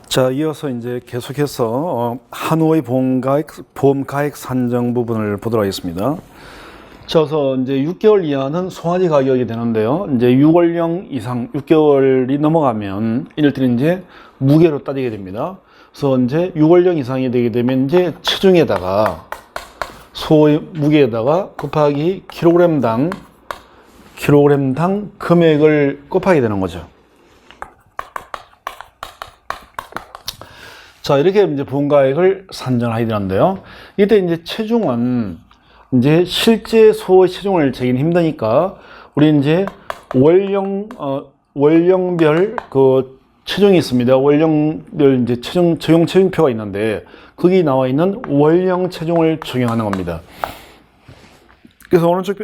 자, 이어서 이제 계속해서 한우의 보험가액 산정 부분을 보도록 하겠습니다. 자, 그래서 이제 6개월 이하는 송아지 가격이 되는데요. 이제 6월령 이상 6개월이 넘어가면 이럴 때는 이제 무게로 따지게 됩니다. 그래서 이제 6월령 이상이 되게 되면 이제 체중에다가 소의 무게에다가 곱하기 킬로그램당 금액을 곱하게 되는 거죠. 자, 이렇게 이제 보험가액을 산정하게 되는데요. 이때 이제 체중은 이제 실제 소의 체중을 재기는 힘드니까 우리 이제 월령별 그 체중이 있습니다. 월령별 이제 적용 체중표가 있는데 거기 나와 있는 월령 체중을 적용하는 겁니다. 그래서 오른쪽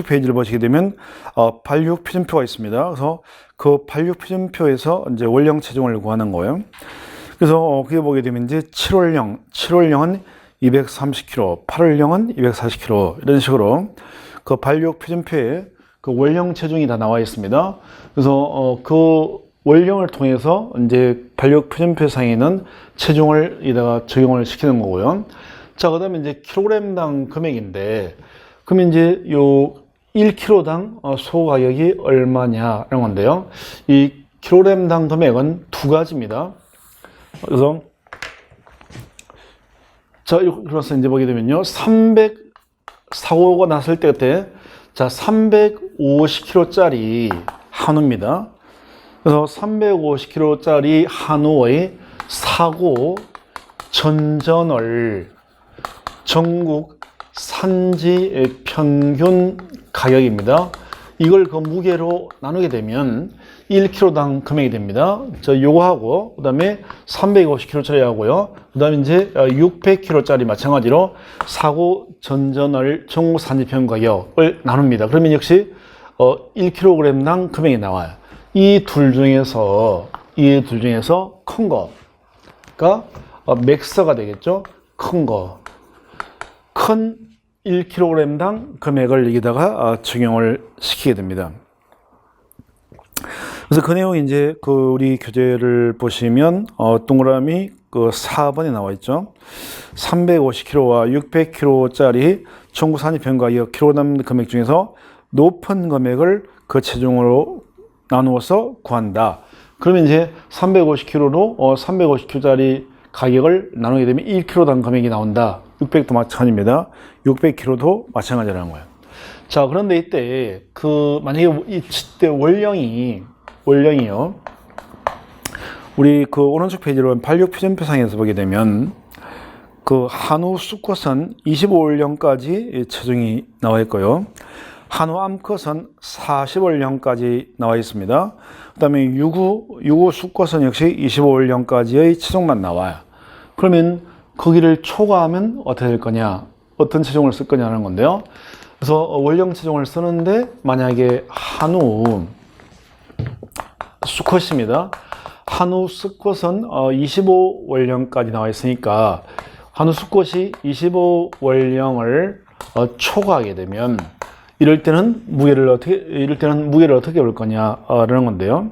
페이지를 보시게 되면 발육 표준표가 있습니다. 그래서 그 발육 표준표에서 이제 월령 체중을 구하는 거예요. 그래서 그게 보게 되면 이제 7월령은 230kg, 8월령은 240kg 이런 식으로 그 발육 표준표에 그 월령 체중이 다 나와 있습니다. 그래서 그 월령을 통해서 이제 발육 표준표 상에는 체중을 이다가 적용을 시키는 거고요. 자, 그다음에 이제 킬로그램당 금액인데 그러면 이제 요 1kg당 소 가격이 얼마냐 이런 건데요. 이 킬로그램당 금액은 두 가지입니다. 그래서 자, 그래서 이제 보게 되면요. 사고가 났을 때 그때 자, 350kg짜리 한우입니다. 그래서 350kg짜리 한우의 사고 전전월 전국 산지 평균 가격입니다. 이걸 그 무게로 나누게 되면 1kg당 금액이 됩니다. 요거하고, 그 다음에 350kg짜리 하고요. 그 다음에 이제 600kg짜리 마찬가지로 사고 전전월 전국 산지평균 가격을 나눕니다. 그러면 역시 1kg당 금액이 나와요. 이 둘 중에서 큰 거가 맥스가 되겠죠. 큰 1kg당 금액을 여기다가 적용을 시키게 됩니다. 그래서 그 내용이 이제 그 우리 교재를 보시면 동그라미 그 4번에 나와 있죠. 350kg와 600kg짜리 전국 산지평균 가격 킬로그램 금액 중에서 높은 금액을 그 체중으로 나누어서 구한다. 그러면 이제 350kg로 350kg짜리 가격을 나누게 되면 1kg당 금액이 나온다. 600도 마찬가지입니다. 600kg도 마찬가지라는 거예요. 자, 그런데 이때 만약에 이때 월령이요. 우리 그 오른쪽 페이지로 발육 표준표상에서 보게 되면 그 한우 수컷은 25월령까지 체중이 나와 있고요. 한우 암컷은 40월령까지 나와 있습니다. 그 다음에 유구 수컷은 역시 25월령까지의 체중만 나와요. 그러면 거기를 초과하면 어떻게 될 거냐, 어떤 체중을 쓸 거냐는 건데요. 그래서 월령 체중을 쓰는데 만약에 한우 수컷입니다. 한우 수컷은 25월령까지 나와 있으니까 한우 수컷이 25월령을 초과하게 되면 이럴 때는 무게를 어떻게 볼 거냐라는 건데요.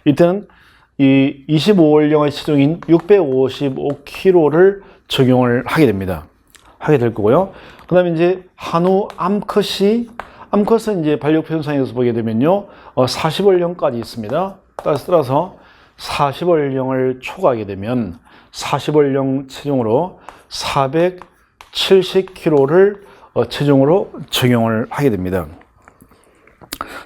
이때는 이 25월령의 체중인 655kg를 적용을 하게 됩니다. 하게 될 거고요. 그 다음에 이제 한우 암컷은 이제 발육 표준상에서 보게 되면요. 40월령까지 있습니다. 따라서 40월령을 초과하게 되면 40월령 체중으로 470kg를 체중으로 적용을 하게 됩니다.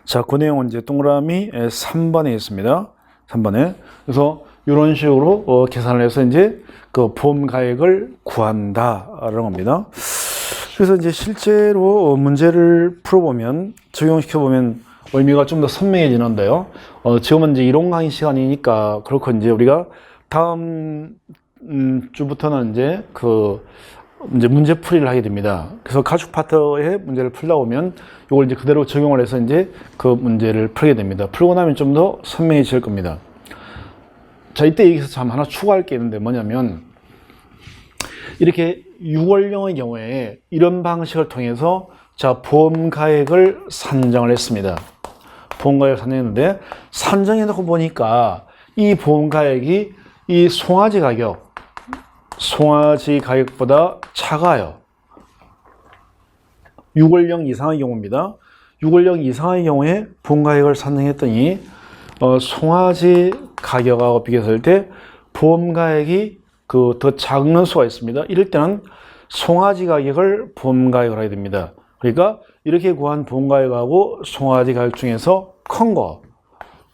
자, 그 내용은 이제 동그라미 3번에 있습니다. 3번에. 그래서 이런 식으로 계산을 해서 이제 그 보험 가액을 구한다라는 겁니다. 그래서 이제 실제로 문제를 풀어보면, 적용시켜보면 의미가 좀 더 선명해지는데요. 지금은 이제 이론 강의 시간이니까 그렇고 이제 우리가 다음 주부터는 이제 이제 문제풀이를 하게 됩니다. 그래서 가축 파트의 문제를 풀다 보면 이걸 이제 그대로 적용을 해서 이제 그 문제를 풀게 됩니다. 풀고 나면 좀 더 선명해질 겁니다. 자, 이때 여기서 참 하나 추가할 게 있는데 뭐냐면, 이렇게 6월령의 경우에 이런 방식을 통해서 자, 보험 가액을 산정을 했습니다. 보험 가액을 산정했는데 산정해 놓고 보니까 이 보험가액이 이 송아지 가격보다 작아요. 6월령 이상의 경우입니다. 6월령 이상의 경우에 보험가액을 산정했더니 송아지 가격하고 비교했을 때 보험가액이 더 작은 수가 있습니다. 이럴 때는 송아지 가격을 보험가액을 하게 됩니다. 그러니까 이렇게 구한 보험가액하고 송아지 가격 중에서 큰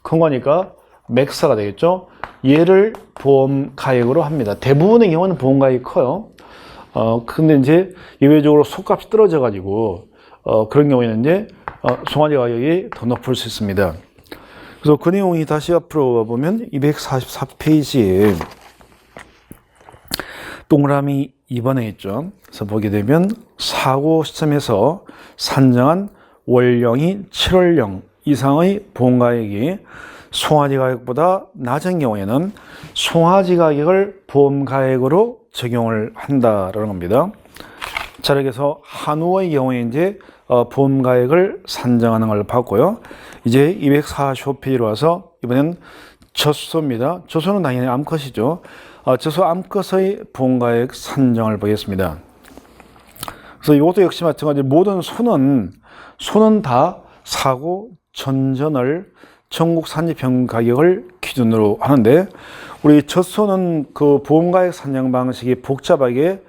거니까 맥스가 되겠죠. 얘를 보험가액으로 합니다. 대부분의 경우는 보험가액이 커요. 근데 이제 예외적으로 속값이 떨어져 가지고 그런 경우에는 이제 송아지 가격이 더 높을 수 있습니다. 그래서 그 내용이 다시 앞으로 보면 244페이지에 동그라미 2번에 있죠. 그래서 보게 되면 사고 시점에서 산정한 월령이 7월령 이상의 보험가액이 송아지 가격보다 낮은 경우에는 송아지 가격을 보험가액으로 적용을 한다라는 겁니다. 자, 그래서 한우의 경우에 이제 보험가액을 산정하는 걸 봤고요. 이제 245페이지로 와서 이번엔 젖소입니다. 젖소는 당연히 암컷이죠. 젖소 암컷의 보험가액 산정을 보겠습니다. 그래서 이것도 역시 마찬가지로 모든 소는 다 사고 전전을 전국 산지평균 가격을 기준으로 하는데, 우리 젖소는 그 보험가액 산정 방식이 복잡하게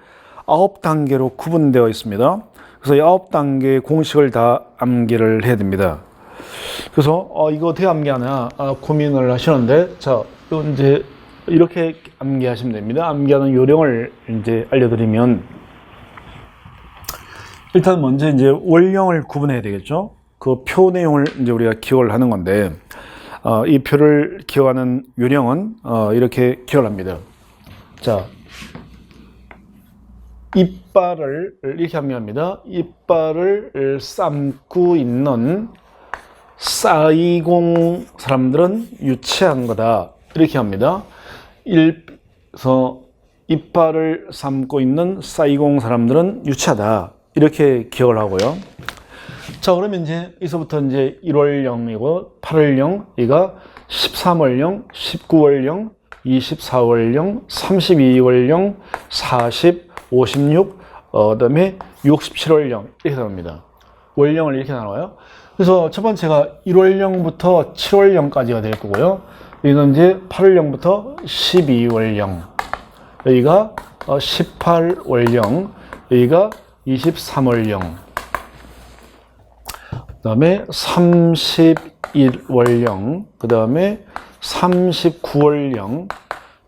9단계로 구분되어 있습니다. 그래서 이 9단계의 공식을 다 암기를 해야 됩니다. 그래서 이거 어떻게 암기하나 고민을 하시는데, 자, 이제 이렇게 암기하시면 됩니다. 암기하는 요령을 이제 알려드리면, 일단 먼저 이제 월령을 구분해야 되겠죠. 그 표 내용을 이제 우리가 기억을 하는 건데, 이 표를 기억하는 요령은 이렇게 기억을 합니다. 자, 이빨을 이렇게 암기합니다. 이빨을 삶고 있는 싸이공 사람들은 유치한 거다, 이렇게 합니다. 그래서 이빨을 삶고 있는 싸이공 사람들은 유치하다, 이렇게 기억을 하고요. 자, 그러면 이제 여기서부터 이제 1월령이고 8월령, 얘가 13월령, 19월령, 24월령, 32월령, 40, 56, 그다음에 67월령 이렇게 나옵니다. 월령을 이렇게 나눠요. 그래서 첫 번째가 1월령부터 7월령까지가 될 거고요. 여기는 이제 8월령부터 12월령, 여기가 18월령, 여기가 23월령, 그 다음에 31월령, 그 다음에 39월령, 그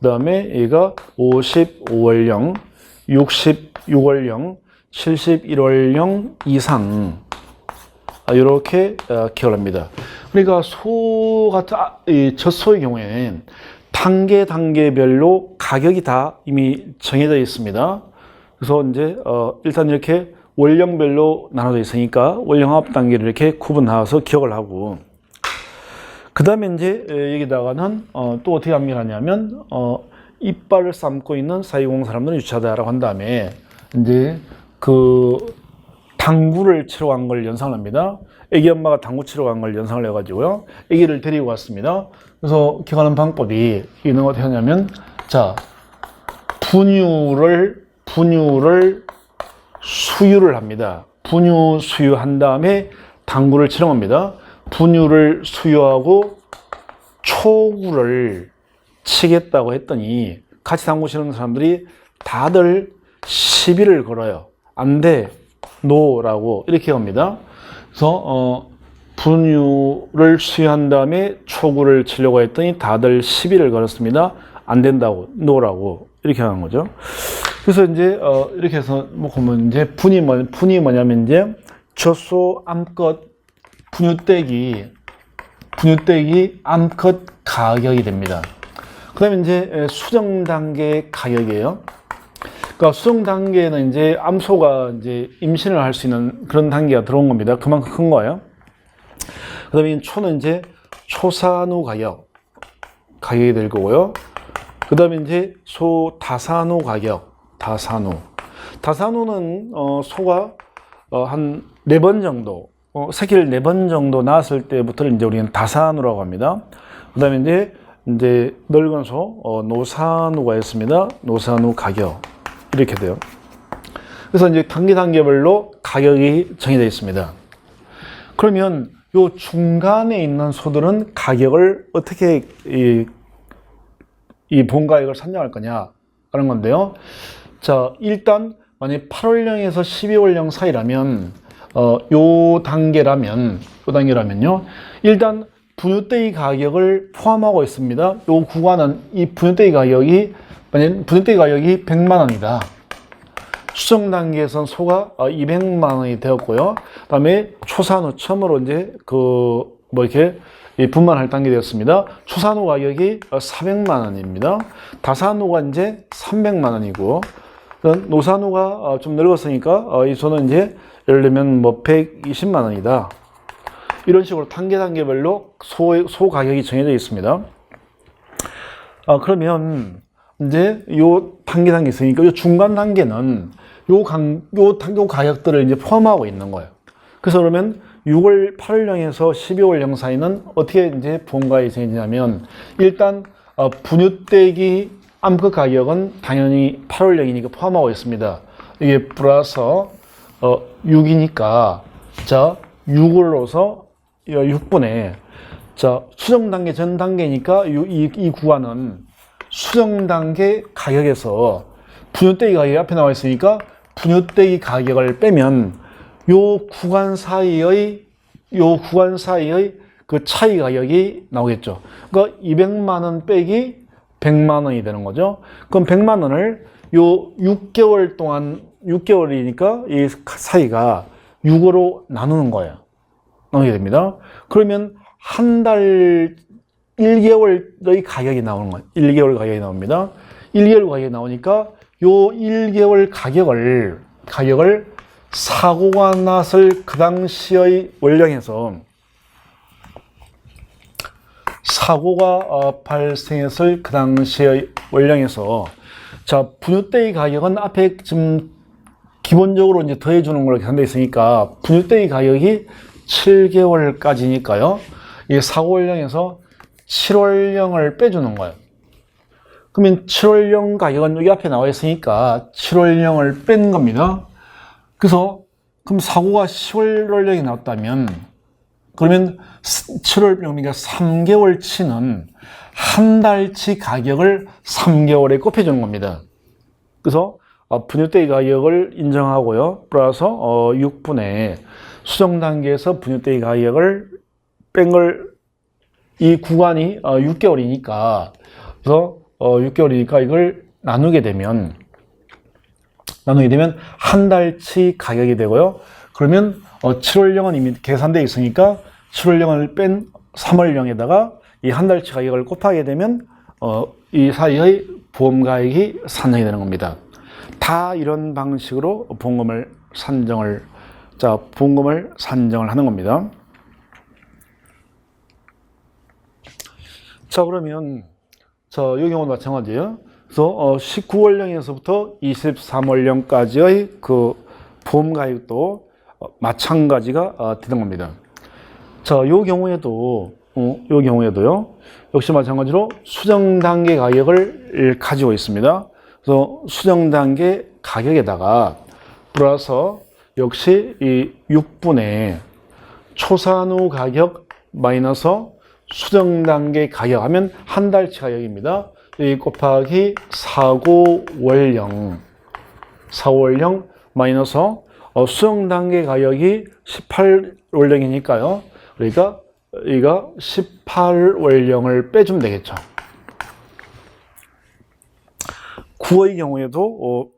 다음에 얘가 55월령, 66월령, 71월령 이상, 이렇게 기억을 합니다. 그러니까 소 같은 이 젖소의 경우에는 단계별로 가격이 다 이미 정해져 있습니다. 그래서 이제 일단 이렇게 월령별로 나눠져 있으니까 월령 9단계를 이렇게 구분해서 기억을 하고, 그 다음에 이제 여기다가는 또 어떻게 암기하냐면 이빨을 삶고 있는 사이공 사람들은 유치하다라고 한 다음에 이제 그 당구를 치러 간 걸 연상을 합니다. 애기 엄마가 당구 치러 간 걸 연상을 해가지고요, 애기를 데리고 왔습니다. 그래서 기억하는 방법이 이는 어떻게 하냐면, 자, 분유를 수유를 합니다. 분유 수유한 다음에 당구를 치러 갑니다. 분유를 수유하고 초구를 치겠다고 했더니 같이 당구 치는 사람들이 다들 시비를 걸어요. 안 돼, 노라고 이렇게 합니다. 그래서 분유를 수유한 다음에 초구를 치려고 했더니 다들 시비를 걸었습니다. 안 된다고, 노라고 이렇게 하는 거죠. 그래서 이제 이렇게 해서 뭐 보면 이제 분이 뭐냐면 이제 젖소 암컷 분유떼기 암컷 가격이 됩니다. 그다음에 이제 수정 단계 가격이에요. 그러니까 수정 단계는 이제 암소가 이제 임신을 할 수 있는 그런 단계가 들어온 겁니다. 그만큼 큰 거예요. 그다음에 초는 이제 초산후 가격이 될 거고요. 그다음에 이제 소 다산후 가격, 다산후는 소가 한 4번 정도, 새끼를 4번 정도 낳았을 때부터 이제 우리는 다산후라고 합니다. 그다음에 이제 이제 늙은 소, 노산우가 있습니다. 노산우 가격. 이렇게 돼요. 그래서 이제 단계별로 가격이 정해져 있습니다. 그러면 요 중간에 있는 소들은 가격을 어떻게 이 본가액을 산정할 거냐 하는 건데요. 자, 일단 만약 8월령에서 12월령 사이라면 요 단계라면요. 일단 분유대의 가격을 포함하고 있습니다. 요 구간은 이 분유대의 가격이 만약 분유대의 가격이 100만 원이다. 추정 단계에선 소가 200만 원이 되었고요. 그다음에 초산후 처음으로 이제 이렇게 분만할 단계 되었습니다. 초산후 가격이 400만 원입니다. 다산후가 이제 300만 원이고, 노산후가 좀 늙었으니까 이 소는 이제 예를 들면 120만 원이다. 이런 식으로 단계별로 소 가격이 정해져 있습니다. 그러면 이제 요 단계 있으니까 요 중간 단계는 요 가격들을 이제 포함하고 있는 거예요. 그래서 그러면 8월령에서 12월령 사이는 어떻게 이제 분가액이 정해지냐면, 일단 분유대기 암컷 가격은 당연히 8월령이니까 포함하고 있습니다. 이게 플러스 6이니까 자 6으로서 6분의 자 수정 단계 전 단계니까 이 구간은 수정 단계 가격에서 분유대기 가격이 앞에 나와 있으니까 분유대기 가격을 빼면 요 구간 사이의 그 차이 가격이 나오겠죠. 그러니까 200만 원 빼기 100만 원이 되는 거죠. 그럼 100만 원을 요 6개월 동안 6개월이니까 이 사이가 6으로 나누는 거예요. 나누게 됩니다. 그러면 한 달 1개월의 가격이 나오는 거예요. 1개월 가격이 나옵니다. 1개월 가격이 나오니까 요 1개월 가격을 사고가 났을 그 당시의 원령에서 사고가 발생했을 그 당시의 원령에서 자 분유대의 가격은 앞에 지금 기본적으로 이제 더해주는 걸로 계산되어 있으니까 분유대의 가격이 7개월까지니까요. 이 사고 원령에서 7월령을 빼주는 거예요. 그러면 7월령 가격은 여기 앞에 나와 있으니까 7월령을 뺀 겁니다. 그래서 그럼 사고가 10월령이 나왔다면 그러면 7월령이니까 3개월치는 한 달치 가격을 3개월에 곱해주는 겁니다. 그래서 분유대의 가격을 인정하고요. 플러스 6분의 수정 단계에서 분유대의 가격을 뺀 걸 이 구간이 6개월이니까 그래서 6개월이니까 이걸 나누게 되면 한 달치 가격이 되고요. 그러면 7월령은 이미 계산되어 있으니까 7월령을 뺀 3월령에다가 이 한 달치 가격을 곱하게 되면 이 사이의 보험가액이 산정이 되는 겁니다. 다 이런 방식으로 보험금을 산정을 하는 겁니다. 자, 그러면 이 경우도 마찬가지예요. 그래서 19월령에서부터 23월령까지의 그 보험가액도 마찬가지가 되는 겁니다. 자, 이 경우에도요. 역시 마찬가지로 수정 단계 가격을 가지고 있습니다. 그래서 수정 단계 가격에다가 플러스 역시 이 6분의 초산후 가격 마이너스 수정 단계 가격 하면 한 달치 가격입니다. 이 곱하기 사고월령 마이너스 수정 단계 가격이 18월령이니까요. 그러니까 이가 18월령을 빼주면 되겠죠. 9의 경우에도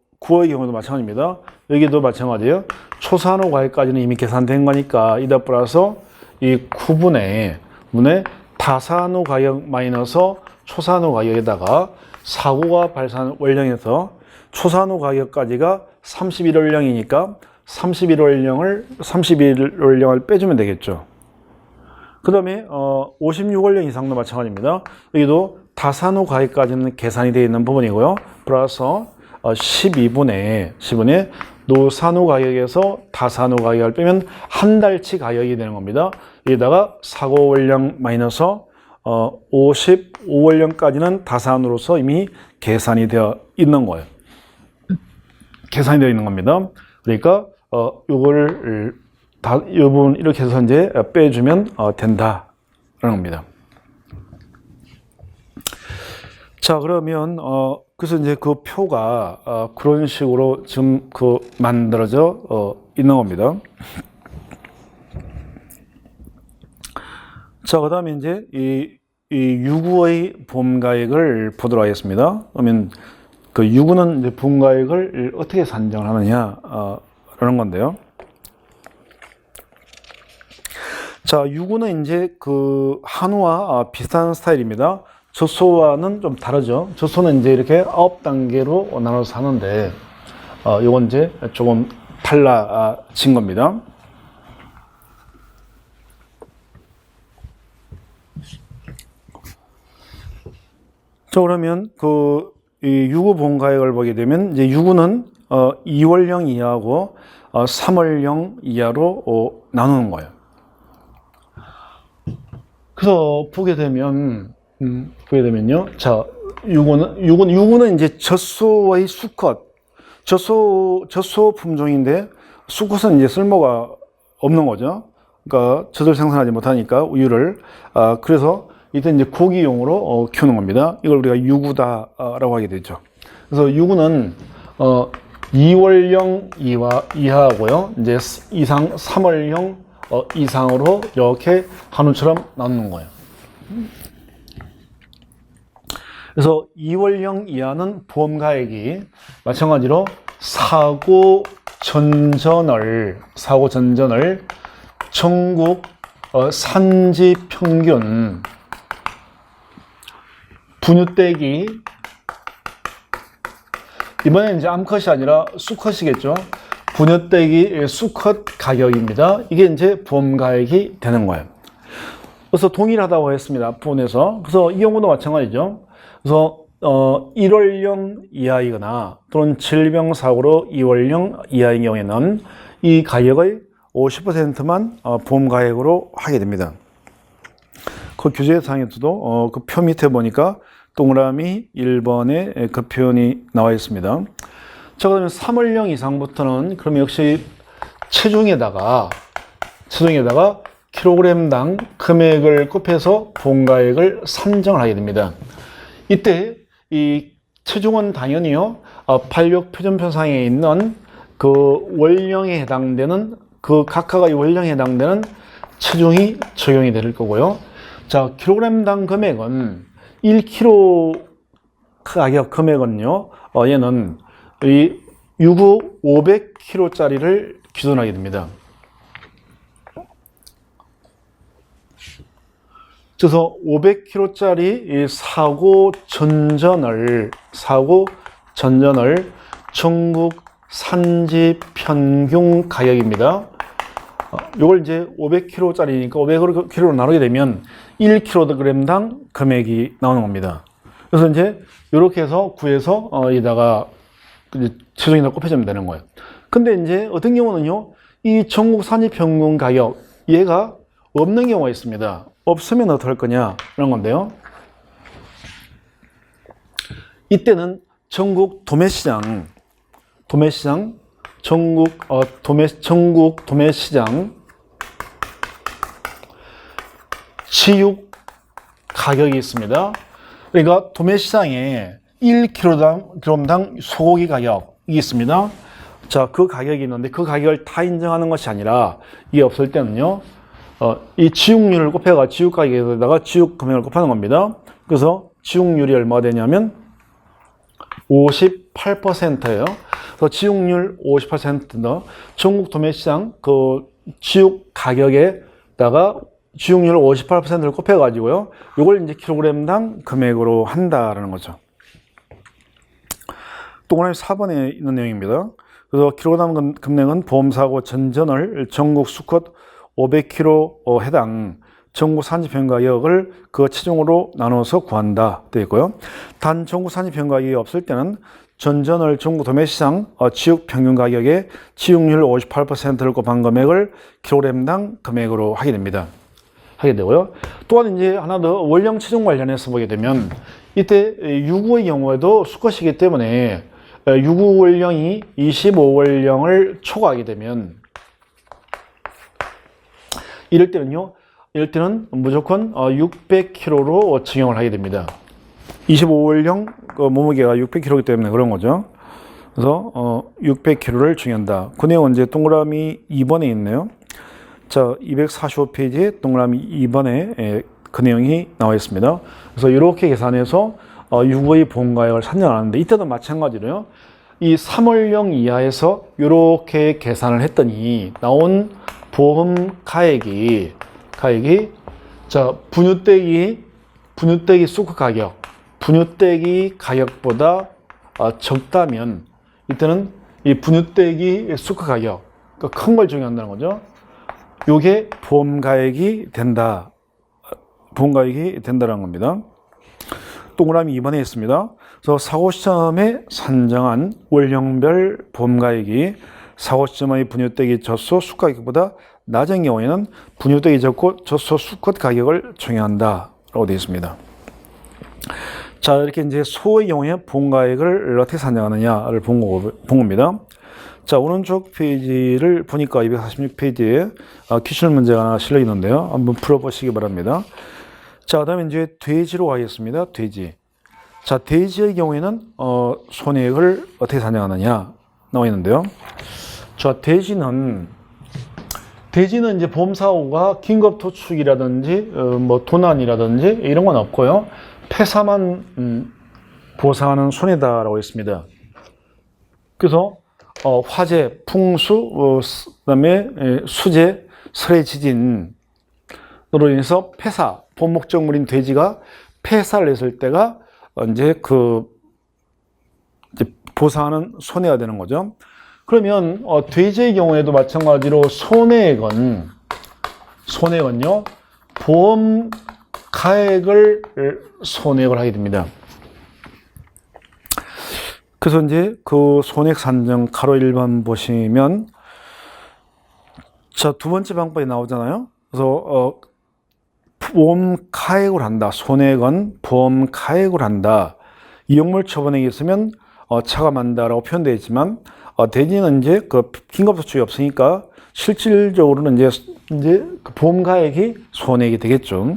마찬가지입니다. 여기도 마찬가지예요. 초산후 가격까지는 이미 계산된 거니까 이다 플러스 이 9분의 다산후 가격 마이너스 초산후 가격에다가 사고가 발생한 월령에서 초산후 가격까지가 31월령이니까 31월령을 빼주면 되겠죠. 그 다음에 56월령 이상도 마찬가지입니다. 여기도 다산후 가격까지는 계산이 되어 있는 부분이고요. 플러스 12분의 노산후 가격에서 다산후 가격을 빼면 한 달치 가격이 되는 겁니다. 여기다가 사고월령 마이너스 55원령까지는 다산으로서 이미 계산이 되어 있는 거예요. 계산이 되어 있는 겁니다. 그러니까 요걸 다 이 부분 이렇게 해서 이제 빼주면 된다라는 겁니다. 자, 그러면 그래서 이제 그 표가 그런 식으로 지금 만들어져 있는 겁니다. 자, 그다음에 이제 이 유구의 보험가액을 보도록 하겠습니다. 그러면 그 유구는 이제 보험가액을 어떻게 산정을 하느냐 라는 건데요. 자, 유구는 이제 그 한우와 비슷한 스타일입니다. 젖소와는 좀 다르죠. 젖소는 이제 이렇게 9단계로 나눠서 하는데, 요건 이제 조금 달라진 겁니다. 자, 그러면 이 유구 보험가액을 보게 되면, 이제 유구는 2월령 이하고 3월령 이하로 나누는 거예요. 그래서 보게 되면요. 자, 유구는 이제 젖소의 수컷, 젖소 품종인데, 수컷은 이제 쓸모가 없는 거죠. 그러니까 젖을 생산하지 못하니까 우유를, 그래서 이때 이제 고기용으로 키우는 겁니다. 이걸 우리가 유구다라고 하게 되죠. 그래서 유구는 2월령 이하고요. 이제 3월령 이상으로 이렇게 한우처럼 나누는 거예요. 그래서 2월령 이하는 보험가액이 마찬가지로 사고 전전월 전국 산지 평균 분유떼기, 이번에는 이제 암컷이 아니라 수컷이겠죠. 분유떼기 수컷 가격입니다. 이게 이제 보험가액이 되는 거예요. 그래서 동일하다고 했습니다. 부분에서. 그래서 이 경우도 마찬가지죠. 그래서 1월령 이하이거나 또는 질병사고로 2월령 이하인 경우에는 이 가격의 50%만 보험가액으로 하게 됩니다. 그 규제사항에서도 그 표 밑에 보니까 동그라미 1번에 그 표현이 나와 있습니다. 자, 그러면 3월령 이상부터는 그럼 역시 체중에다가 킬로그램당 금액을 곱해서 보험가액을 산정을 하게 됩니다. 이때 이 체중은 당연히요, 86 표준표상에 있는 그 월령에 해당되는 그 각각의 월령에 해당되는 체중이 적용이 될 거고요. 자, 킬로그램당 금액은 1kg 가격 금액은요, 얘는 이 유구 500kg짜리를 기준하게 됩니다. 그래서 500kg짜리 사고 전전월 전국 산지 평균 가격입니다. 이걸 이제 500kg짜리니까 500kg로 나누게 되면 1kg당 금액이 나오는 겁니다. 그래서 이제 이렇게 해서 구해서 여기다가 체중에다 곱해주면 되는 거예요. 근데 이제 어떤 경우는요, 이 전국 산지 평균 가격 얘가 없는 경우가 있습니다. 없으면 어떡할 거냐 이런 건데요. 이때는 전국 도매시장 전국 도매시장 지육 가격이 있습니다. 그러니까 도매시장에 1kg당 소고기 가격이 있습니다. 자, 그 가격이 있는데 그 가격을 다 인정하는 것이 아니라 이게 없을 때는요, 이 지육률을 곱해가 지육 가격에다가 지육 금액을 곱하는 겁니다. 그래서 지육률이 얼마가 되냐면 58%예요. 그래서 지육률 58%는 전국 도매시장 그 지육 가격에다가 지육률 58%를 곱해가지고요, 이걸 이제 킬로그램당 금액으로 한다라는 거죠. 동그라미 4번에 있는 내용입니다. 그래서 킬로그램 금액은 보험사고 전전월 전국 수컷 500kg 해당 전국 산지평가격을 그 체중으로 나눠서 구한다 되어 있고요. 단 전국 산지평가격이 없을 때는 전전월 전국 도매시장 지육 평균 가격의 지육률 58%를 곱한 금액을 킬로그램당 금액으로 하게 됩니다. 하게 되고요. 또한 이제 하나 더 원령 체중 관련해서 보게 되면 이때 유구의 경우에도 수컷이기 때문에 유구 원령이 25원령을 초과하게 되면 이럴 때는 무조건 600kg로 적용을 하게 됩니다. 25원령 몸무게가 600kg이기 때문에 그런 거죠. 그래서 600kg를 중요한다. 그 내용은 이제 동그라미 2번에 있네요. 자, 245페이지에 동그라미 2번에 그 내용이 나와 있습니다. 그래서 이렇게 계산해서 유구의 보험가액을 산정하는데 이때도 마찬가지로요. 이 3월령 이하에서 이렇게 계산을 했더니 나온 보험 가액이 자, 분유떼기 수컷 가격, 분유떼기 가격보다 적다면 이때는 이 분유떼기 수컷 가격, 그러니까 큰 걸 중요한다는 거죠. 요게 보험가액이 된다. 보험가액이 된다는 겁니다. 동그라미 2번에 있습니다. 그래서 사고 시점에 산정한 월령별 보험가액이 사고 시점의 분유떼기 젖소 수가격보다 낮은 경우에는 분유떼기 젖소 수컷 가격을 적용한다 라고 되어 있습니다. 자, 이렇게 이제 소의 경우에 보험가액을 어떻게 산정하느냐를 본 겁니다. 자, 오른쪽 페이지를 보니까 246페이지에 기출 문제가 하나 실려 있는데요. 한번 풀어보시기 바랍니다. 자, 그다음에 이제 돼지로 가겠습니다. 돼지. 자, 돼지의 경우에는 손해액을 어떻게 산정하느냐 나와 있는데요. 자, 돼지는 이제 보험사고가 긴급토축이라든지 뭐 도난이라든지 이런 건 없고요. 폐사만 보상하는 손해다라고 했습니다. 그래서 화재, 풍수, 그다음에 수재, 설해, 지진으로 인해서 폐사, 보험 목적물인 돼지가 폐사를 했을 때가 이제 보상하는 손해가 되는 거죠. 그러면 돼지의 경우에도 마찬가지로 손해액은요 보험 가액을 손해액을 하게 됩니다. 그래서 이제 그 손해액 산정 가로 1번 보시면 자, 두 번째 방법이 나오잖아요. 그래서 보험 가액을 한다. 손해액은 보험 가액을 한다. 이용물 처분액이 있으면 차감한다라고 표현되어 있지만 돼지는 이제 그 긴급소축이 없으니까 실질적으로는 이제 그 보험 가액이 손해액이 되겠죠.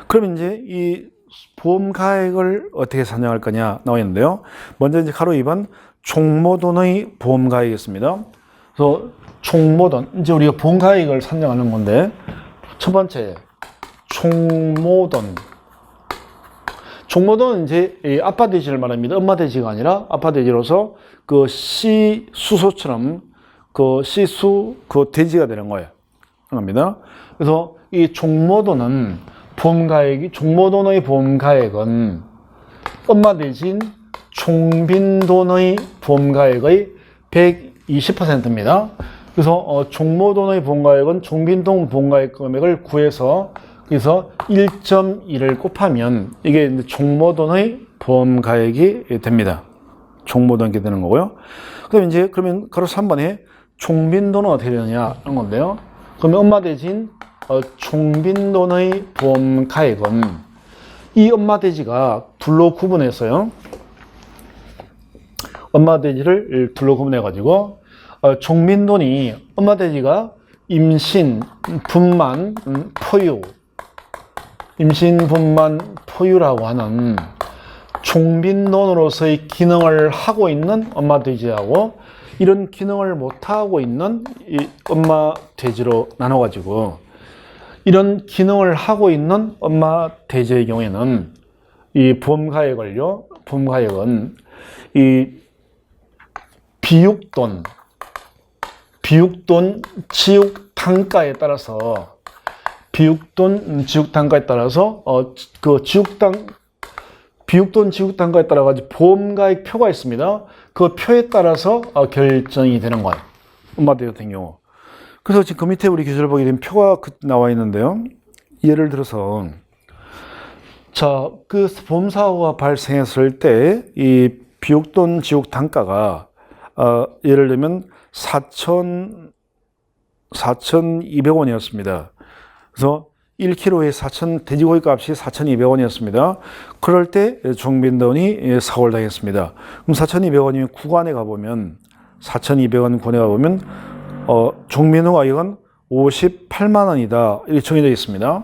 그럼 이제 이 보험 가액을 어떻게 산정할 거냐 나와 있는데요. 먼저 이제 가로 2번 총모돈의 보험 가액이겠습니다. 그래서 총모돈 이제 우리가 보험 가액을 산정하는 건데 첫 번째 총모돈은 이제 아빠 돼지를 말합니다. 엄마 돼지가 아니라 아빠 돼지로서 그 시수소처럼 그 시수 그 돼지가 되는 거예요. 합니다. 그래서 이 총모돈은 총모돈의 보험가액은 엄마 대신 총빈돈의 보험가액의 120%입니다. 그래서 총모돈의 보험가액은 총빈돈 보험가액 금액을 구해서 그래서 1.1을 곱하면 이게 총모돈의 보험가액이 됩니다. 총모돈이 되는 거고요. 그러면 가로 3번에 총빈돈은 어떻게 되느냐 하는 건데요. 그러면 엄마 대신 총빈돈의 보험 가액은 이 엄마 돼지가 둘로 구분했어요. 엄마 돼지를 둘로 구분해 가지고 총빈돈이 엄마 돼지가 임신, 분만, 포유, 임신, 분만, 포유라고 하는 총빈돈으로서의 기능을 하고 있는 엄마 돼지하고 이런 기능을 못하고 있는 이 엄마 돼지로 나눠가지고 이런 기능을 하고 있는 엄마 돼지의 경우에는 이 보험가액은 이 비육돈 지육 단가에 따라서 비육돈 지육 단가에 따라서 비육돈 지육 단가에 따라 가지고 보험가액 표가 있습니다. 그 표에 따라서 결정이 되는 거예요. 엄마 돼지 같은 경우. 그래서 지금 그 밑에 우리 교재를 보게 되면 표가 나와 있는데요. 예를 들어서 자, 그 보험사고가 발생했을 때 이 비육돈 지육 단가가 예를 들면 4,200원이었습니다. 그래서 1kg에 돼지고기 값이 4,200원이었습니다. 그럴 때 종빈돈이 사월당했습니다. 그럼 4,200원이면 구간에 가보면 4,200원 군에 가보면 종민호 가격은 58만 원이다 이렇게 정해져 있습니다.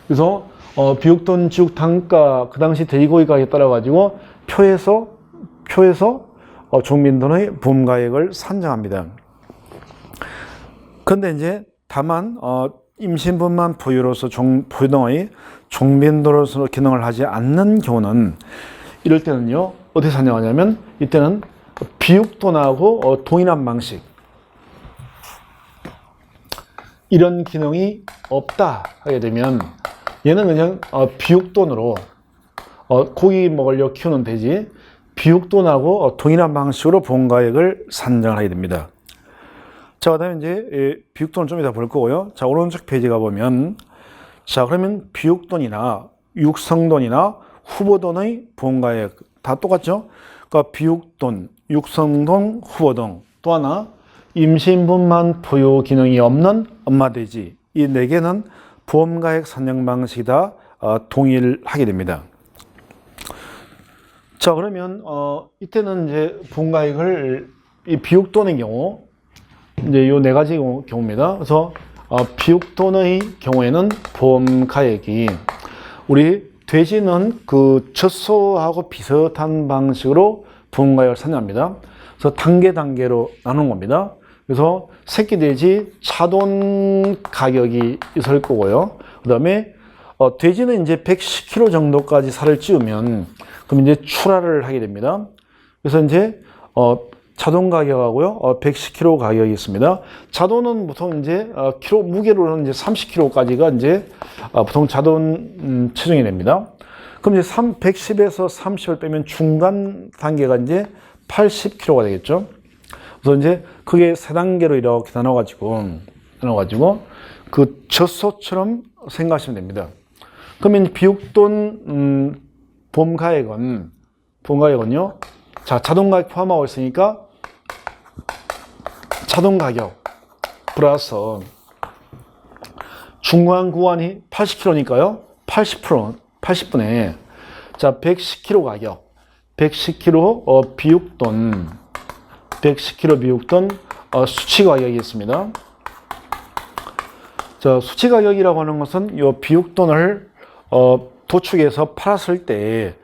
그래서 비육돈 지육 단가 그 당시 돼지고기 가격에 따라 가지고 표에서 종민돈의 보험가액을 산정합니다. 그런데 이제 다만 임신분만 보유로서 보유등의 종빈돈으로서 기능을 하지 않는 경우는 이럴 때는요 어떻게 산정하냐면 이때는 비육돈하고 동일한 방식 이런 기능이 없다 하게 되면 얘는 그냥 비육돈으로 고기 먹으려고 키우는 돼지 비육돈하고 동일한 방식으로 보험가액을 산정을 하게 됩니다. 자, 그 다음에 이제 비육돈을 좀 이따 볼 거고요. 자, 오른쪽 페이지 가보면 자, 그러면 비육돈이나 육성돈이나 후보돈의 보험가액 다 똑같죠? 그러니까 비육돈, 육성돈, 후보돈 또 하나 임신분만 보유 기능이 없는 엄마돼지 이 네 개는 보험가액 산정 방식이 다 동일하게 됩니다. 자, 그러면 이때는 이제 보험가액을 이 비육돈의 경우 이제 요 네 가지 경우입니다. 그래서 비육돈의 경우에는 보험가액이 우리 돼지는 그 젖소하고 비슷한 방식으로 보험가액을 산정합니다. 그래서 단계로 나누는 겁니다. 그래서 새끼 돼지 차돈 가격이 있을 거고요. 그 다음에 돼지는 이제 110kg 정도까지 살을 찌우면 그럼 이제 출하를 하게 됩니다. 그래서 이제 자돈 가격하고요, 110kg 가격이 있습니다. 자돈은 보통 이제 킬로 무게로는 이제 30kg까지가 이제 보통 자돈 체중이 됩니다. 그럼 이제 110에서 30을 빼면 중간 단계가 이제 80kg가 되겠죠. 그래서 이제 그게 세 단계로 이렇게 나눠가지고 그 젖소처럼 생각하시면 됩니다. 그러면 비육돈 보험가액은요, 자, 자동가격 포함하고 있으니까 자동가격 플러스 중간 구간이 80kg니까요. 80분에 자 110kg 가격 110kg 비육돈 110kg 비육돈 수치 가격이 있습니다. 자, 수치 가격이라고 하는 것은 이 비육돈을 도축해서 팔았을 때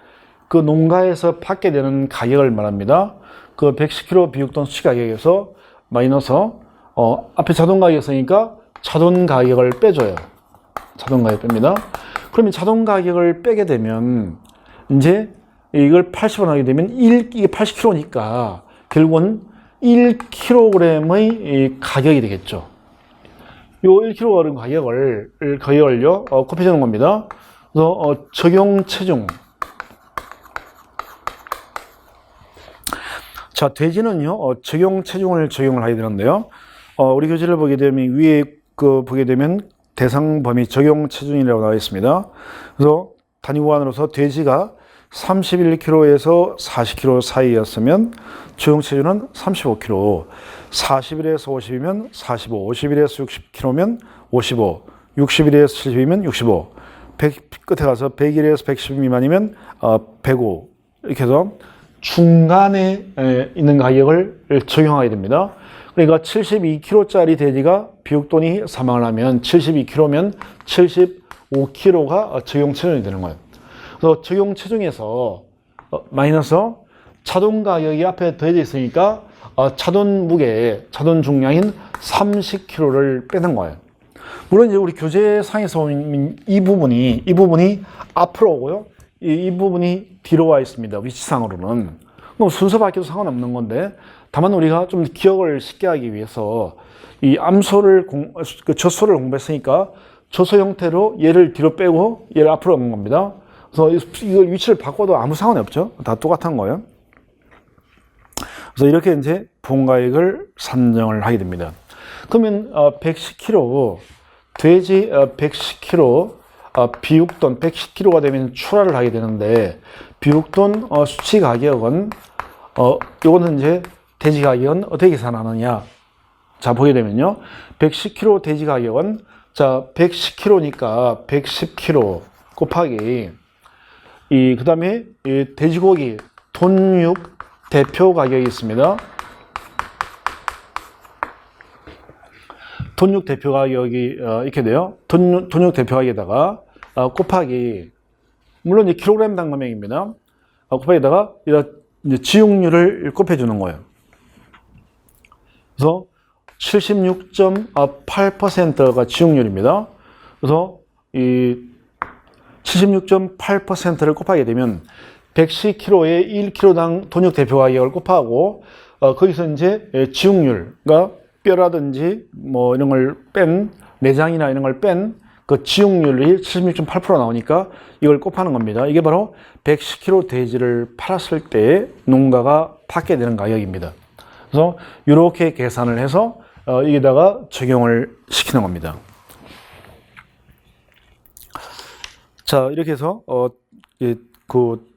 그 농가에서 받게 되는 가격을 말합니다. 그 110kg 비육돈 수치 가격에서 마이너스 앞에 자동 가격이 있으니까 자돈 가격을 빼줘요. 자돈 가격 뺍니다. 그러면 자동 가격을 빼게 되면 이제 이걸 80원 하게 되면 이게 80kg니까 결국은 1kg의 가격이 되겠죠. 요 1kg 가격을요 곱해주는 겁니다. 그래서 적용 체중. 자, 돼지는요 적용 체중을 적용을 하게 되는데요. 우리 교재를 보게 되면 위에 보게 되면 대상 범위 적용 체중이라고 나와 있습니다. 그래서 단위 구간으로서 돼지가 31kg에서 40kg 사이였으면 적용 체중은 35kg, 41에서 50이면 45, 51에서 60kg면 55, 61에서 70이면 65, 100 끝에 가서 101에서 110 미만이면 105 이렇게 해서 중간에 있는 가격을 적용하게 됩니다. 그러니까 72kg짜리 돼지가 비육돈이 사망을 하면 72kg면 75kg가 적용 체중이 되는 거예요. 그래서 적용 체중에서 마이너스 자돈 가격이 앞에 더해져 있으니까 자돈 무게, 자돈 중량인 30kg를 빼는 거예요. 물론 이제 우리 교재상에서 이 부분이 앞으로 오고요. 이 부분이 뒤로 와 있습니다. 위치상으로는. 뭐 순서 바뀌어도 상관없는 건데, 다만 우리가 좀 기억을 쉽게 하기 위해서 이 암소를 젖소를 공부했으니까 젖소 형태로 얘를 뒤로 빼고 얘를 앞으로 오는 겁니다. 그래서 이걸 위치를 바꿔도 아무 상관이 없죠. 다 똑같은 거예요. 그래서 이렇게 이제 보험가액을 산정을 하게 됩니다. 그러면 110kg 돼지 110kg 비육돈 110kg가 되면 출하를 하게 되는데 비육돈 수치 가격은 요거는 이제 돼지 가격은 어떻게 계산하느냐. 자, 보게 되면요. 110kg 돼지 가격은 자, 110kg니까 110kg 곱하기 그 다음에 이 돼지고기 돈육 대표 가격이 있습니다. 돈육 대표 가격이 이렇게 돼요. 돈육 대표 가격에다가 곱하기 물론 이제 킬로그램당 금액입니다. 곱하기다가 이제 지용률을 곱해주는 거예요. 그래서 76.8%가 지용률입니다. 그래서 이 76.8%를 곱하게 되면 110kg에 1kg당 돈육 대표 가격을 곱하고 거기서 이제 지용률, 그러니까 뼈라든지 뭐 이런 걸 뺀 내장이나 이런 걸 뺀 그 지용률이 76.8% 나오니까 이걸 곱하는 겁니다. 이게 바로 110kg 돼지를 팔았을 때 농가가 받게 되는 가격입니다. 그래서 이렇게 계산을 해서 여기다가 적용을 시키는 겁니다. 자, 이렇게 해서 그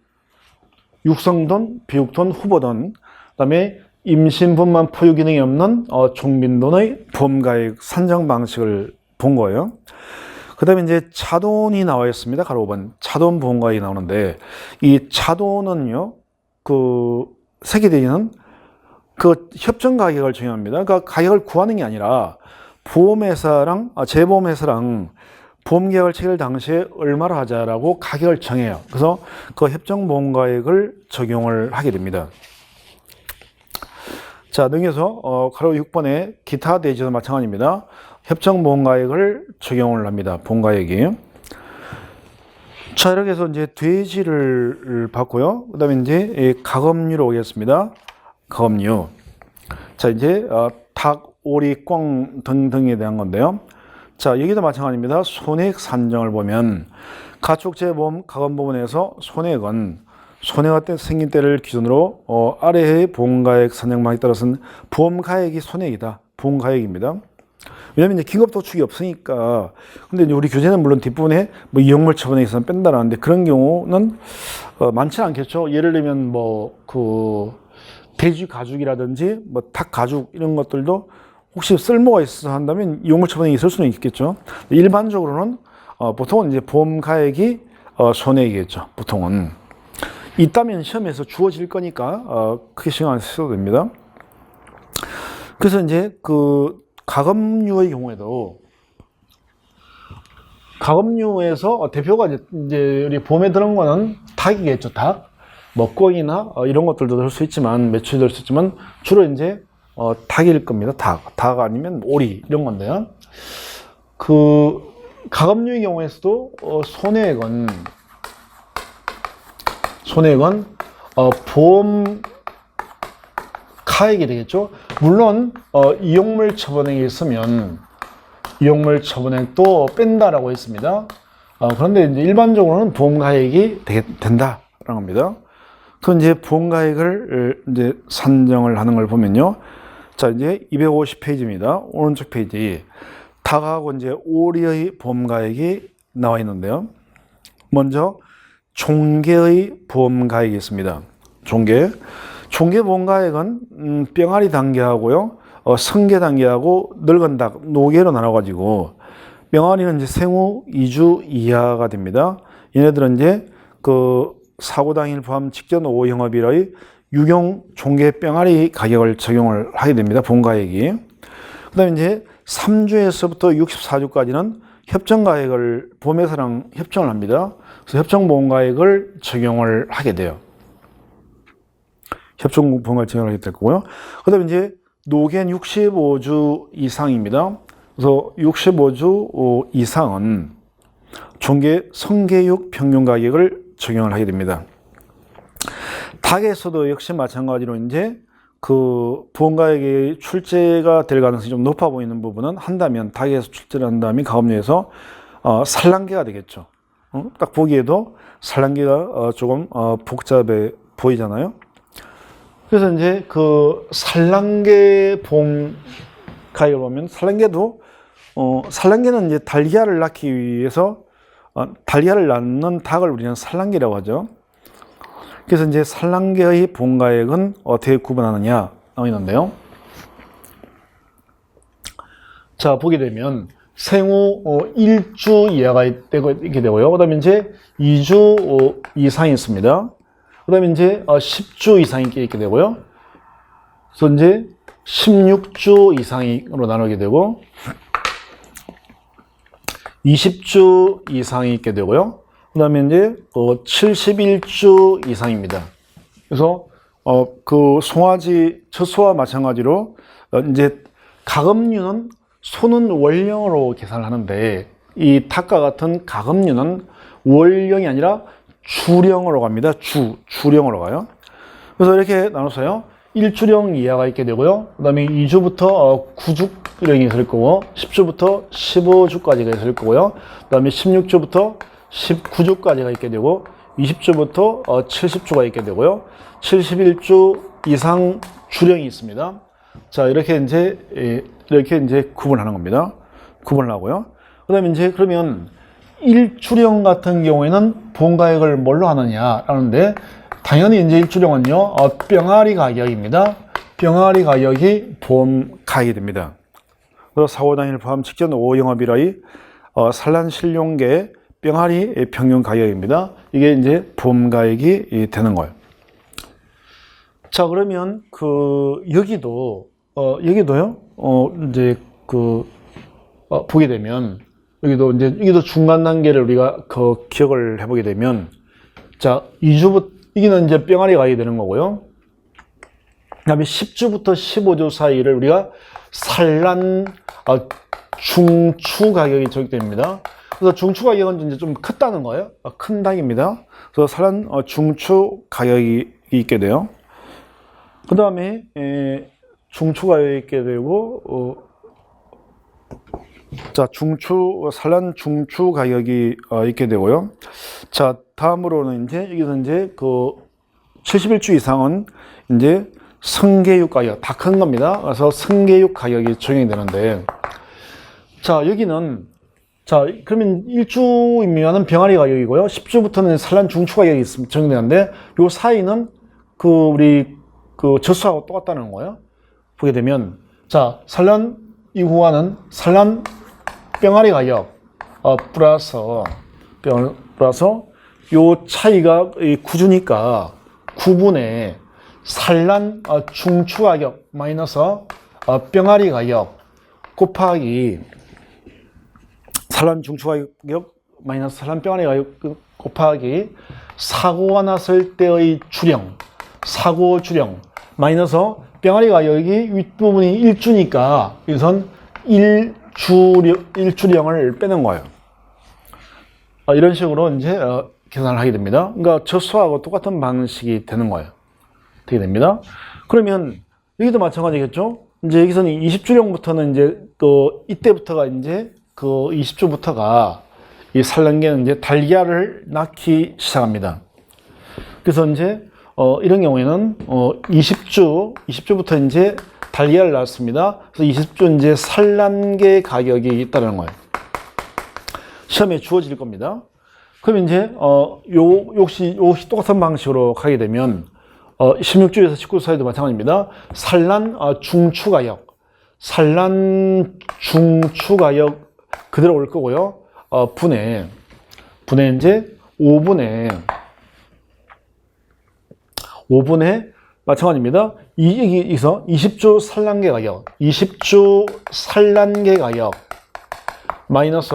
육성돈, 비육돈, 후보돈, 그다음에 임신분만 포유 기능이 없는 종빈돈의 보험가액 산정 방식을 본 거예요. 그 다음에 이제 차돈이 나와 있습니다. 가로 5번. 차돈 보험가액이 나오는데, 이 차돈은요, 세계대리는 협정 가격을 정합니다. 그러니까 가격을 구하는 게 아니라, 재보험회사랑 보험계약을 체결 당시에 얼마로 하자라고 가격을 정해요. 그래서 그 협정 보험가액을 적용을 하게 됩니다. 자, 넘겨서 가로 6번에 기타 돼지도 마찬가지입니다. 협정 보험가액을 적용을 합니다. 보험가액이. 자, 이렇게 해서 이제 돼지를 봤고요. 그 다음에 이제 가검류로 오겠습니다. 가검류. 자, 이제 닭, 오리, 꿩 등등에 대한 건데요. 자, 여기도 마찬가지입니다. 손해액 산정을 보면 가축재보험 가검부문에서 손해액은 손해가 생긴 때를 기준으로 아래의 보험가액 산정방에 따라서는 보험가액이 손해액이다. 보험가액입니다. 왜냐면 이제 긴급도축이 없으니까. 근데 이제 우리 교재는 물론 뒷부분에 뭐 이용물 처분에 있어서 뺀다라는데 그런 경우는 많지 않겠죠. 예를 들면 돼지 가죽이라든지 닭 가죽 이런 것들도 혹시 쓸모가 있어서 한다면 이용물 처분이 있을 수는 있겠죠. 일반적으로는 보통은 이제 보험가액이 손해이겠죠. 보통은 있다면 시험에서 주어질 거니까 크게 신경 안 쓰셔도 됩니다. 그래서 이제 가검류의 경우에도 가검류에서 대표가 이제 우리 보험에 들은 거는 닭이겠죠. 닭, 꿩이나 이런 것들도 들 수 있지만 매출이 될 수 있지만 주로 이제 닭일 겁니다. 닭 아니면 오리 이런 건데요. 가검류의 경우에서도 손해액은 보험 가액이 되겠죠. 물론 이용물 처분액이 있으면 이용물 처분액도 뺀다라고 했습니다. 그런데 이제 일반적으로는 보험 가액이 된다라는 겁니다. 그 이제 보험 가액을 이제 산정을 하는 걸 보면요. 자, 이제 250페이지입니다. 오른쪽 페이지. 닭하고 이제 오리의 보험 가액이 나와 있는데요. 먼저 종개의 보험 가액이 있습니다. 종개 보험가액은 병아리 단계하고요, 성게 단계하고 늙은 닭, 노개로 나눠가지고, 병아리는 이제 생후 2주 이하가 됩니다. 얘네들은 이제 사고 당일 포함 직전 오후 영업일의 유경 종개 병아리 가격을 적용을 하게 됩니다. 보험가액이. 그 다음에 이제 3주에서부터 64주까지는 협정가액을 보험회사랑 협정을 합니다. 그래서 협정보험가액을 적용을 하게 돼요. 협정보험가액 적용을 하게 될 거고요. 그 다음에 이제 노견 65주 이상입니다. 그래서 65주 이상은 종계 성계육 평균가격을 적용을 하게 됩니다. 닭에서도 역시 마찬가지로 이제 보험가액이 출제가 될 가능성이 좀 높아 보이는 부분은 한다면 닭에서 출제를 한다면 가업류에서 산란계가 되겠죠. 딱 보기에도 산란계가 조금 복잡해 보이잖아요. 그래서 이제 산란계 보험 가격을 보면 산란계는 이제 달걀을 낳기 위해서 달걀을 낳는 닭을 우리는 산란계라고 하죠. 그래서 이제 산란계의 보험가액은 어떻게 구분하느냐 나와 있는데요. 자, 보게 되면 생후 1주 이하가 있게 되고요. 그 다음에 이제 2주 이상이 있습니다. 그 다음에 이제 10주 이상이 있게 되고요. 그래서 이제 16주 이상으로 나누게 되고 20주 이상이 있게 되고요. 그 다음에 이제 71주 이상입니다. 그래서 그 송아지 젖소와 마찬가지로 이제 가금류는 소는 월령으로 계산하는데 이 닭과 같은 가금류는 월령이 아니라 주령으로 갑니다. 주령으로 가요. 그래서 이렇게 나눠서요. 1주령 이하가 있게 되고요. 그 다음에 2주부터 9주령이 있을 거고 10주부터 15주까지가 있을 거고요. 그 다음에 16주부터 19주까지가 있게 되고 20주부터 70주가 있게 되고요. 71주 이상 주령이 있습니다. 자, 이렇게 이제 구분하는 겁니다. 구분을 하고요. 그 다음에 이제 그러면 1주령 같은 경우에는 보험가액을 뭘로 하느냐라는데 당연히 이제 1주령은요, 병아리 가격입니다. 병아리 가격이 보험가액이 됩니다. 그래서 사고당일 포함 직전 5영업일의 산란 실용계 병아리 평균 가격입니다. 이게 이제 보험가액이 되는 거예요. 자, 그러면 여기도요, 이제 보게 되면, 여기도 중간 단계를 우리가 기억을 해보게 되면, 자, 2주부터, 이게는 이제 병아리 가격이 되는 거고요. 그 다음에 10주부터 15주 사이를 우리가 산란, 중추 가격이 적용됩니다. 그래서 중추 가격은 이제 좀 크다는 거예요. 큰 닭입니다. 그래서 산란, 중추 가격이 있게 돼요. 그 다음에, 중추 가격이 있게 되고, 자, 산란 중추 가격이 있게 되고요. 자, 다음으로는 여기서 이제 71주 이상은 이제 성계육 가격, 다 큰 겁니다. 그래서 성계육 가격이 적용이 되는데, 자, 여기는, 자, 그러면 1주이면은 병아리 가격이고요. 10주부터는 산란 중추 가격이 적용되는데, 요 사이는 우리 젖소하고 똑같다는 거예요. 보게 되면, 자, 산란 이 구간은 산란 병아리 가격 플러스 요 차이가 9주니까 9분의 산란 중추 가격 마이너스 병아리 가격 곱하기 산란 중추 가격 마이너스 산란 병아리 가격 곱하기 사고가 났을 때의 사고 주령 마이너스 병아리 가격이 윗부분이 1주니까 여기선 1주령을 빼는 거예요. 이런 식으로 이제 계산을 하게 됩니다. 그러니까 젖소하고 똑같은 방식이 되는 거예요. 되게 됩니다. 그러면 여기도 마찬가지겠죠? 이제 여기서는 20주령부터는 이제 이때부터가 이제 20주부터가 이 산란계는 이제 달걀을 낳기 시작합니다. 그래서 이제 이런 경우에는 20주부터 이제 달걀을 낳습니다. 그래서 20주 이제 산란계 가격이 있다는 거예요. 시험에 주어질 겁니다. 그럼 이제 역시 똑같은 방식으로 가게 되면 16주에서 19주 사이도 마찬가지입니다. 산란 중추 가격 그대로 올 거고요. 분의 이제 5분의 마찬가지입니다. 여기서 20주 산란계 가격 마이너스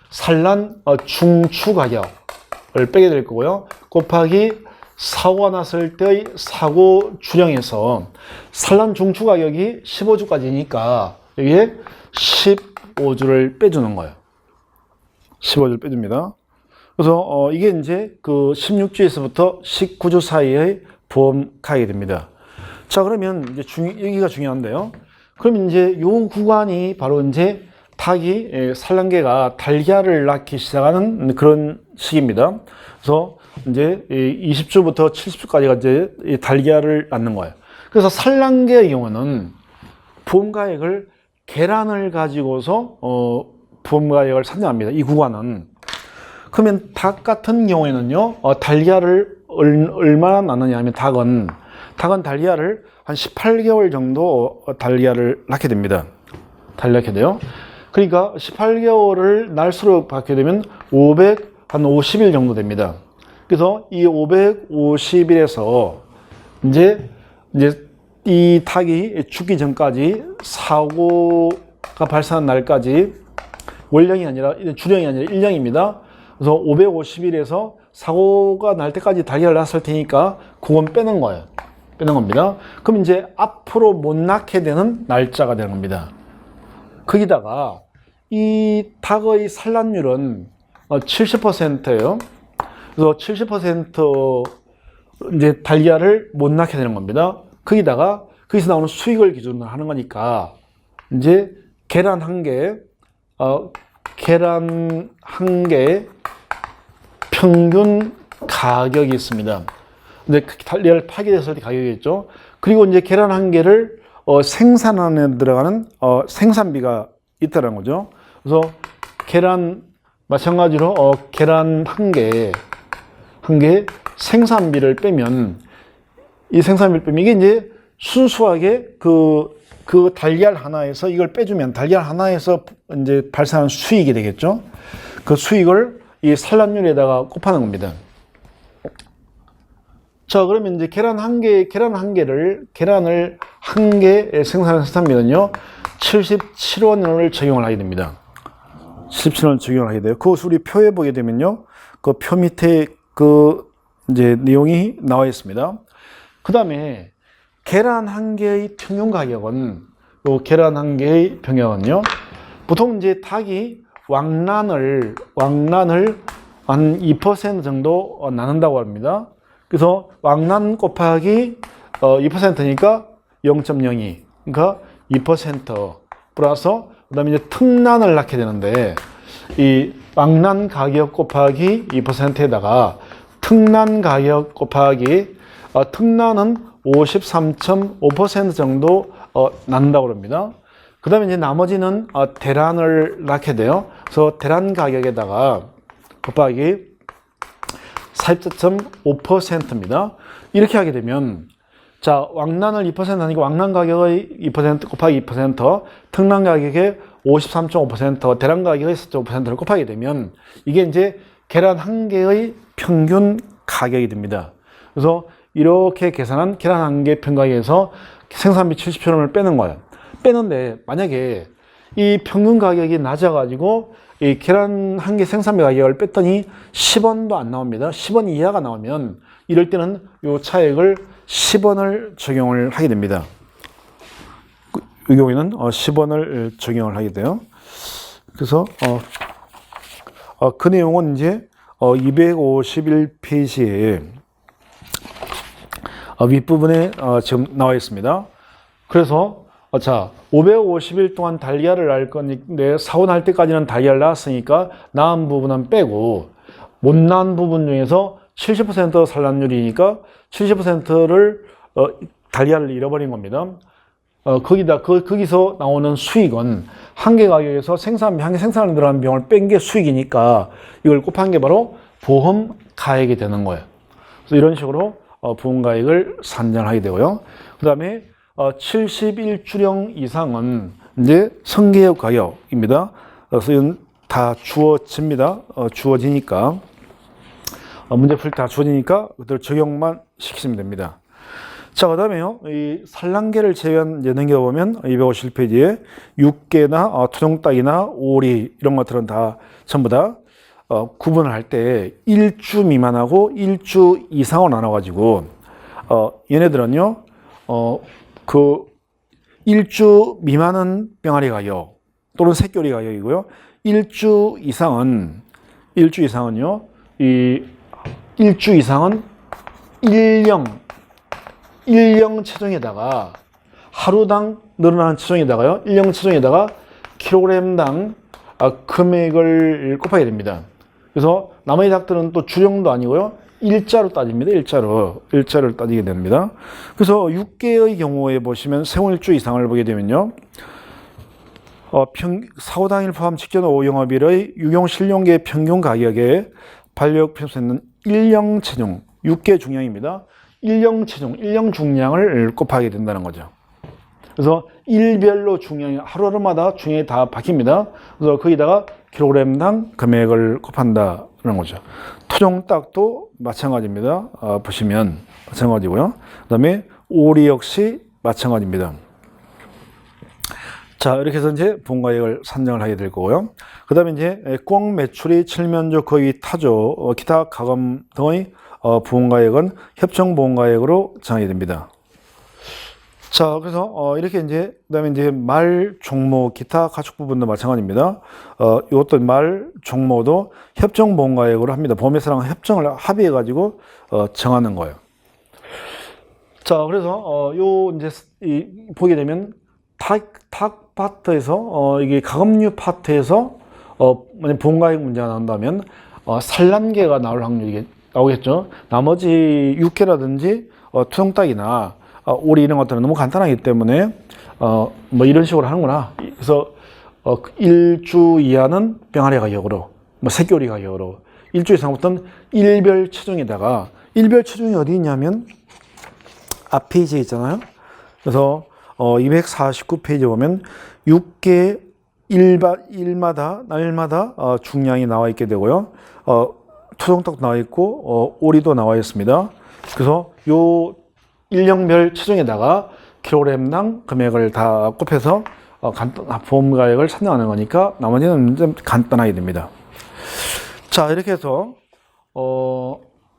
산란 중추 가격을 빼게 될 거고요. 곱하기 사고가 났을 때의 사고 주령에서 산란 중추 가격이 15주까지니까 여기에 15주를 빼주는 거예요. 15주를 빼줍니다. 그래서 이게 이제 16주에서부터 19주 사이의 보험 가격이 됩니다. 자, 그러면 이제 여기가 중요한데요. 그럼 이제 요 구간이 바로 이제 닭이 산란계가 달걀을 낳기 시작하는 그런 시기입니다. 그래서 이제 20주부터 70주까지가 이제 달걀을 낳는 거예요. 그래서 산란계의 경우는 보험가액을 계란을 가지고서 보험가액을 산정합니다. 이 구간은. 그러면 닭 같은 경우에는요, 달걀을 얼마나 낳느냐 하면 닭은 달걀을 한 18개월 정도 달걀을 낳게 됩니다. 달걀 낳게 돼요. 그러니까 18개월을 날수로 받게 되면 550일 정도 됩니다. 그래서 이 550일에서 이제 이 닭이 죽기 전까지 사고가 발생한 날까지 월령이 아니라 주령이 아니라 일령입니다. 그래서 550일에서 사고가 날 때까지 달걀을 낳았을 테니까 그건 빼는 거예요. 빼는 겁니다. 그럼 이제 앞으로 못 낳게 되는 날짜가 되는 겁니다. 거기다가 이 닭의 산란율은 70%예요. 그래서 70% 이제 달걀을 못 낳게 되는 겁니다. 거기다가 거기서 나오는 수익을 기준으로 하는 거니까 이제 계란 한 개 평균 가격이 있습니다. 근데 달걀을 파게 됐을 때 가격이 있죠. 그리고 이제 계란 한 개를 생산하는 데 들어가는 생산비가 있다는 거죠. 그래서 계란 마찬가지로 계란 한 개 생산비를 빼면 이 생산비를 빼면 이게 이제 순수하게 그 달걀 하나에서 이걸 빼주면 달걀 하나에서 이제 발생하는 수익이 되겠죠. 그 수익을 이 산란율에다가 곱하는 겁니다. 자, 그러면 이제 계란을 한 개 생산하는 생산비는요, 77원을 적용을 하게 됩니다. 77원을 적용을 하게 돼요. 그것을 우리 표에 보게 되면요, 그 표 밑에 그 이제 내용이 나와 있습니다. 그 다음에 계란 한 개의 평균 가격은, 요 계란 한 개의 평균은요, 보통 이제 닭이 왕란을 한 2% 정도 낳는다고 합니다. 그래서 왕란 곱하기 2%니까 0.02, 그러니까 2% 플러스 그다음에 이제 특란을 낳게 되는데 이 왕란 가격 곱하기 2%에다가 특란 가격 곱하기 특란은 53.5% 정도 낳는다고 합니다. 그 다음에 이제 나머지는 대란을 낳게 돼요. 그래서 대란 가격에다가 곱하기 44.5%입니다. 이렇게 하게 되면, 자, 왕란을 2% 하니까 왕란 가격의 2% 곱하기 2%, 특란 가격의 53.5%, 대란 가격의 4.5%를 곱하게 되면, 이게 이제 계란 한 개의 평균 가격이 됩니다. 그래서 이렇게 계산한 계란 한 개 평균 가격에서 생산비 70%를 빼는 거예요. 빼는데, 만약에 이 평균 가격이 낮아가지고 이 계란 한 개 생산비 가격을 뺐더니 10원도 안 나옵니다. 10원 이하가 나오면 이럴 때는 이 차액을 10원을 적용을 하게 됩니다. 이 경우에는 10원을 적용을 하게 돼요. 그래서 그 내용은 이제 251페이지에 윗부분에 지금 나와 있습니다. 그래서 자, 550일 동안 달걀을 낳을 건데 사고 날 때까지는 달걀을 낳았으니까 낳은 부분은 빼고 못 낳은 부분 중에서 70% 산란율이니까 70%를 달걀을 잃어버린 겁니다. 거기서 나오는 수익은 한 개 가격에서 생산비, 한 개 생산에 들어간 비용을 뺀 게 수익이니까 이걸 곱한 게 바로 보험 가액이 되는 거예요. 그래서 이런 식으로 보험 가액을 산정하게 되고요. 그 다음에 71주령 이상은 이제 성계역 가격입니다. 그래서 이건 다 주어집니다. 주어지니까 문제풀이 다 주어지니까 그들 적용만 시키시면 됩니다. 자, 그 다음에요, 이 산란계를 제외한 예능에 보면 251페이지에 육개나 토종닭이나 오리 이런 것들은 다 전부 다 구분을 할 때 1주 미만하고 1주 이상으로 나눠가지고 얘네들은요 그 1주 미만은 병아리 가격 또는 새끼오리 가격이고요. 1주 이상은요, 이 1주 이상은 일령 체중에다가 하루당 늘어나는 체중에다가요, 일령 체중에다가 킬로그램당 금액을 곱하게 됩니다. 그래서 나머지 닭들은 또 주령도 아니고요, 일자로 따집니다. 일자를 따지게 됩니다. 그래서 6개의 경우에 보시면 생후 1주 이상을 보게 되면요, 사고 당일 포함 직전 5영업일의 유용 실용계 평균 가격에 반려육 표시는 일령 체중, 6개 중량입니다. 일령 체중, 일령 중량을 곱하게 된다는 거죠. 그래서 일별로 중량이 하루하루마다 중량이 다 바뀝니다. 그래서 거기다가 킬로그램당 금액을 곱한다는 거죠. 토종닭도 마찬가지입니다. 보시면 마찬가지고요. 그다음에 오리 역시 마찬가지입니다. 자, 이렇게 해서 이제 분가액을 산정을 하게 될 거고요. 그 다음에 이제 꽁 매출이 칠면조 거의 타조, 기타 가금 등의 부가액은 협정부가액으로 정하게 됩니다. 자, 그래서 이렇게 이제 그다음에 이제 말, 종모, 기타 가축 부분도 마찬가지입니다. 이것도 말, 종모도 협정부가액으로 합니다. 보험회사랑 협정을 합의해 가지고 정하는 거예요. 자, 그래서 요 이제 보게 되면 닭 파트에서 이게 가금류 파트에서 만약 본가액 문제가 나온다면 산란계가 나올 확률이 나오겠죠. 나머지 육계라든지 투정닭이나 오리 이런 것들은 너무 간단하기 때문에 뭐 이런 식으로 하는구나. 그래서 1주 이하는 병아리 가격으로, 뭐 새끼오리 가격으로, 1주 이상부터는 일별 체중에다가, 일별 체중이 어디 있냐면 앞페이지에 있잖아요. 그래서 249페이지 보면 6개 일마다 날마다 중량이 나와 있게 되고요. 토종닭도 나와 있고 오리도 나와 있습니다. 그래서 요 일령별 체중에다가 킬로그램당 금액을 다 곱해서 보험가액을 산정하는 거니까 나머지는 좀 간단하게 됩니다. 자, 이렇게 해서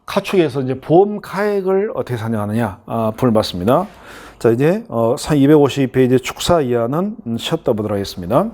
가축에서 이제 보험가액을 어떻게 산정하느냐 부분을 봤습니다. 자, 이제 252페이지 축사 이하는 쉬었다 보도록 하겠습니다.